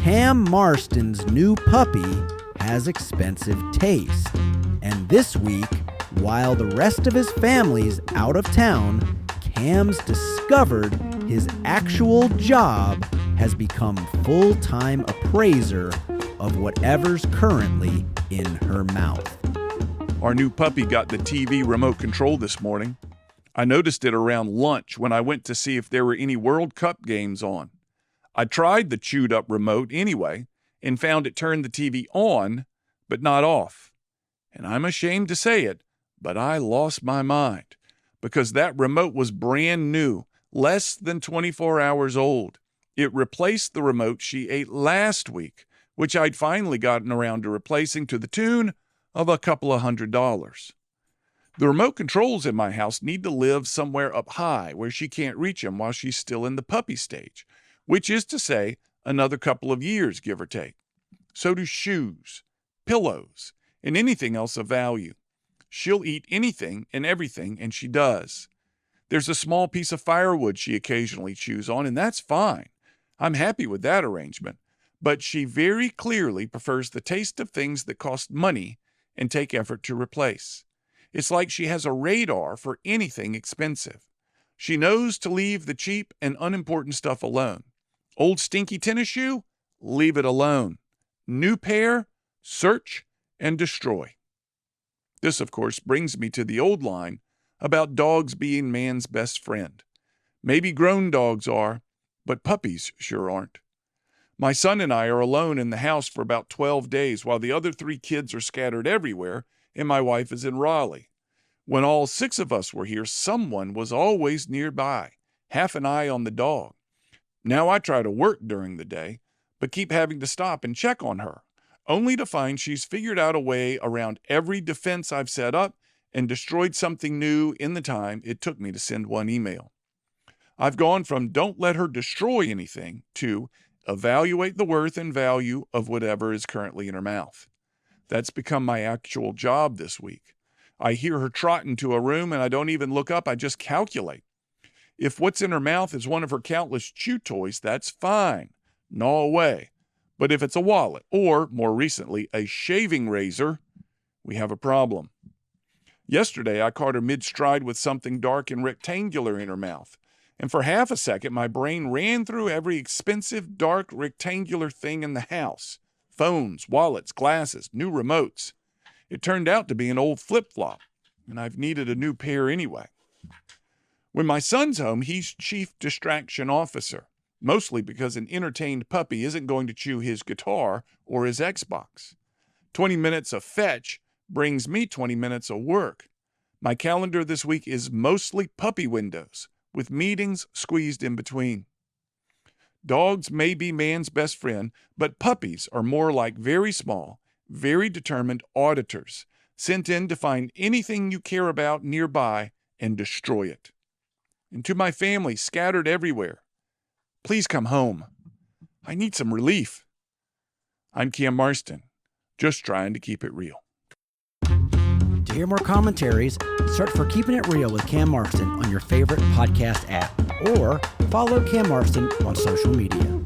Cam Marston's new puppy has expensive taste. And this week, while the rest of his family's out of town, Cam's discovered his actual job has become full-time appraiser of whatever's currently in her mouth. Our new puppy got the TV remote control this morning. I noticed it around lunch when I went to see if there were any World Cup games on. I tried the chewed-up remote anyway and found it turned the TV on, but not off. And I'm ashamed to say it, but I lost my mind because that remote was brand new, less than 24 hours old. It replaced the remote she ate last week, which I'd finally gotten around to replacing to the tune of a couple of $100. The remote controls in my house need to live somewhere up high where she can't reach them while she's still in the puppy stage, which is to say another couple of years, give or take. So do shoes, pillows, and anything else of value. She'll eat anything and everything, and she does. There's a small piece of firewood she occasionally chews on, and that's fine. I'm happy with that arrangement. But she very clearly prefers the taste of things that cost money and take effort to replace. It's like she has a radar for anything expensive. She knows to leave the cheap and unimportant stuff alone. Old stinky tennis shoe? Leave it alone. New pair? Search and destroy. This, of course, brings me to the old line about dogs being man's best friend. Maybe grown dogs are, but puppies sure aren't. My son and I are alone in the house for about 12 days while the other 3 kids are scattered everywhere and my wife is in Raleigh. When all 6 of us were here, someone was always nearby, half an eye on the dog. Now I try to work during the day, but keep having to stop and check on her, only to find she's figured out a way around every defense I've set up and destroyed something new in the time it took me to send one email. I've gone from don't let her destroy anything to evaluate the worth and value of whatever is currently in her mouth. That's become my actual job this week. I hear her trot into a room and I don't even look up, I just calculate. If what's in her mouth is one of her countless chew toys, that's fine. Gnaw away. But if it's a wallet or, more recently, a shaving razor, we have a problem. Yesterday, I caught her mid-stride with something dark and rectangular in her mouth. And for half a second, my brain ran through every expensive, dark, rectangular thing in the house. Phones, wallets, glasses, new remotes. It turned out to be an old flip-flop, and I've needed a new pair anyway. When my son's home, he's chief distraction officer, mostly because an entertained puppy isn't going to chew his guitar or his Xbox. 20 minutes of fetch brings me 20 minutes of work. My calendar this week is mostly puppy windows, with meetings squeezed in between. Dogs may be man's best friend, but puppies are more like very small, very determined auditors, sent in to find anything you care about nearby and destroy it. And to my family scattered everywhere, please come home. I need some relief. I'm Cam Marston, just trying to keep it real. To hear more commentaries, search for Keeping It Real with Cam Marston on your favorite podcast app or follow Cam Marston on social media.